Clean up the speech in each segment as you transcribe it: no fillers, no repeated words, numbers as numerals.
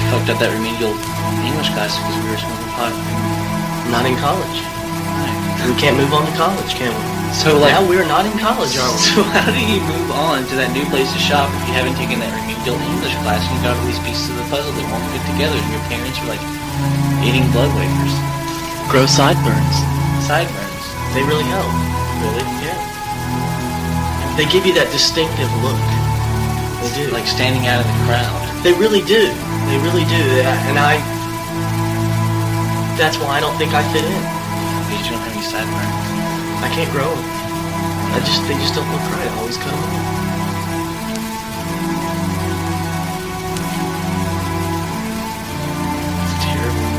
fucked up that remedial English class because we were smoking pot. Not in college. Right. We can't move on to college, can we? So like, now we're not in college, are we? So how do you move on to that new place to shop if you haven't taken that remedial English class and you got all these pieces of the puzzle that won't fit together and your parents are like eating blood wafers? Grow sideburns. Sideburns. They really help. Really? Yeah. They give you that distinctive look. They do. Like standing out of the crowd. They really do. They really do. And that's why I don't think I fit in. Because you don't have any sideburns. I can't grow them. They just don't look right. I always cut them off. It's terrible.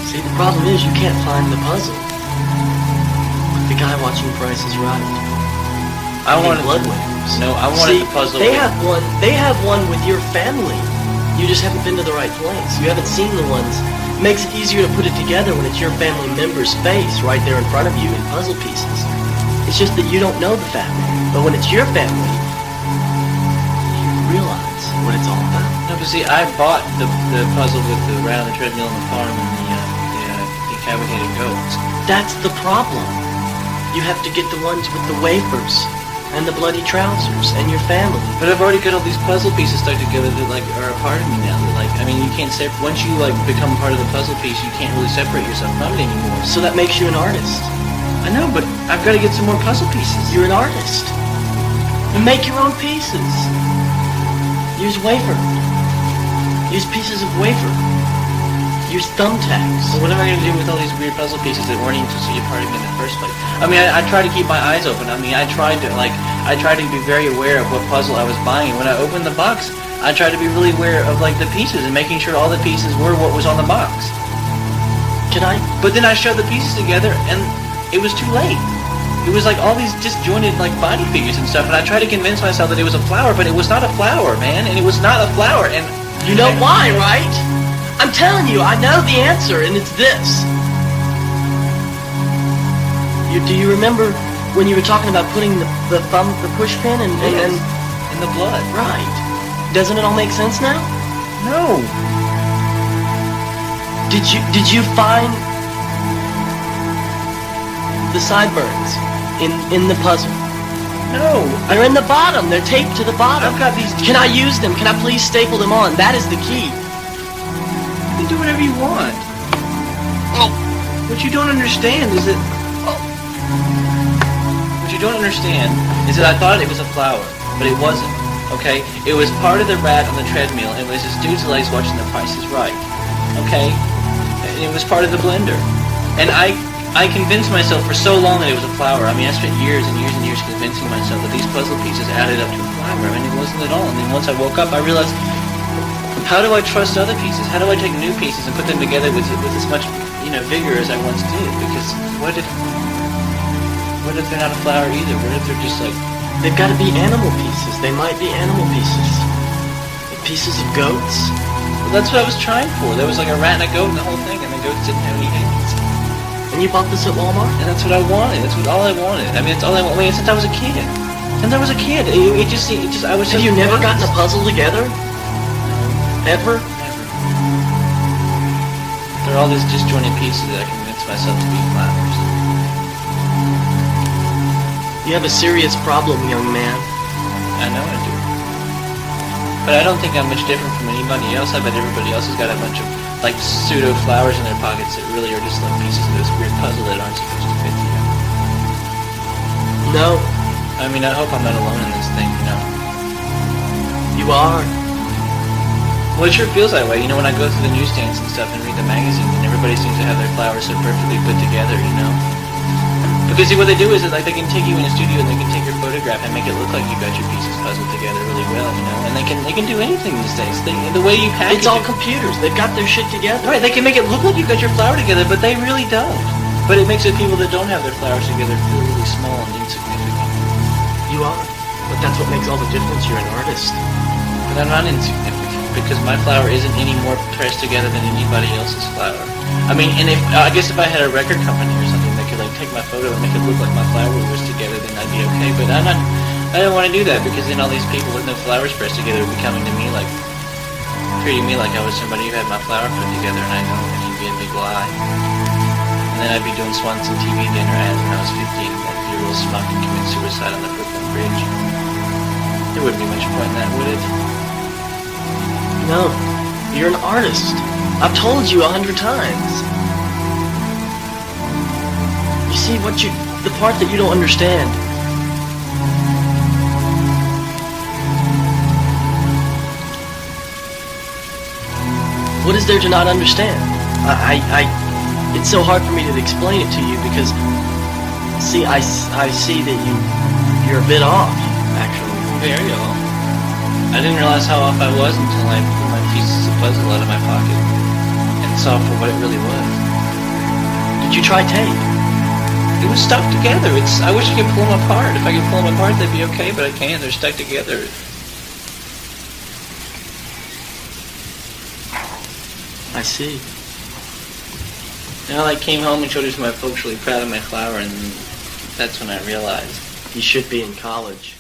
See, the problem is you can't find the puzzle. Like the guy watching Price is Right. I wanted blood wafers. No, I wanted the puzzle. They have one. They have one with your family. You just haven't been to the right place. You haven't seen the ones. It makes it easier to put it together when it's your family member's face right there in front of you in puzzle pieces. It's just that you don't know the family. But when it's your family, you realize what it's all about. No, but see, I bought the puzzle with the around the treadmill on the farm and the decapitated goats. That's the problem. You have to get the ones with the wafers and the bloody trousers and your family. But I've already got all these puzzle pieces stuck together that like are a part of me now. That, like, I mean, you can't separate. Once you like become part of the puzzle piece, you can't really separate yourself from it anymore. So that makes you an artist. I know, but I've got to get some more puzzle pieces. You're an artist. You make your own pieces. Use wafer. Use pieces of wafer. Use thumbtacks. So what am I going to do with all these weird puzzle pieces that weren't even supposed to be a part of me in the first place? I mean, I try to keep my eyes open. I mean, I tried to be very aware of what puzzle I was buying. When I opened the box, I tried to be really aware of like the pieces and making sure all the pieces were what was on the box. But then I showed the pieces together and it was too late. It was like all these disjointed like body figures and stuff, and I tried to convince myself that it was a flower, but it was not a flower, man, and it was not a flower, and... You know why, right? I'm telling you, I know the answer, and it's this. Do you remember when you were talking about putting the push pin and in the blood? Right. Doesn't it all make sense now? No. Did you find the sideburns in the puzzle? No. They're in the bottom. They're taped to the bottom. I've got these... Can I use them? Can I please staple them on? That is the key. You can do whatever you want. Oh. What you don't understand is that... What you don't understand is that I thought it was a flower, but it wasn't. Okay? It was part of the rat on the treadmill, and it was this dude's legs watching The Price is Right. Okay? And it was part of the blender. And I convinced myself for so long that it was a flower. I mean, I spent years and years and years convincing myself that these puzzle pieces added up to a flower. I mean, it wasn't at all. And then once I woke up, I realized, how do I trust other pieces? How do I take new pieces and put them together with as much, vigor as I once did? Because what if they're not a flower either? What if they're just like... They've got to be animal pieces. They might be animal pieces. Pieces of goats. Well, that's what I was trying for. There was like a rat and a goat in the whole thing, and the goats didn't have any hands. And you bought this at Walmart? And that's what I wanted. That's all I wanted. I mean, it's all I wanted. I mean, since I was a kid. Since I was a kid. I was. Have you never gotten a puzzle together? Ever? Never. They're all these disjointed pieces that I convinced myself to be flowers. You have a serious problem, young man. I know I do. But I don't think I'm much different from anybody else. I bet everybody else has got a bunch of like pseudo flowers in their pockets that really are just like pieces of this weird puzzle that aren't supposed to fit together. No. I mean, I hope I'm not alone in this thing, You are. Well, it sure feels that way, when I go through the newsstands and stuff and read the magazines, and everybody seems to have their flowers so perfectly put together, Because see, what they do is that, like, they can take you in a studio and they can take your photograph and make it look like you got your pieces puzzled together really well, And they can do anything these days. The way you package it's all computers. They've got their shit together. Right, they can make it look like you got your flower together, but they really don't. But it makes the people that don't have their flowers together feel really small and insignificant. You are. But that's what makes all the difference. You're an artist. But I'm not insignificant, because my flower isn't any more pressed together than anybody else's flower. I mean, and I guess if I had a record company or something that could like take my photo and make it look like my flower was together, then I'd be okay. But I don't want to do that, because then all these people with no flowers pressed together would be coming to me like, treating me like I was somebody who had my flower put together, and I know, and he'd be a big lie. And then I'd be doing Swanson TV dinner ads when I was 15, and I'd be a real schmuck and commit suicide on the Brooklyn Bridge. There wouldn't be much point in that, would it? No, you're an artist. I've told you 100 times. You see, the part that you don't understand. What is there to not understand? It's so hard for me to explain it to you because, see, I see that you're a bit off, actually. Very off. I didn't realize how off I was until I pulled my pieces of puzzle out of my pocket and saw for what it really was. Did you try tape? It was stuck together. I wish I could pull them apart. If I could pull them apart, they'd be okay, but I can't. They're stuck together. I see. You know, I came home and showed it to my folks, really proud of my flower, and that's when I realized. You should be in college.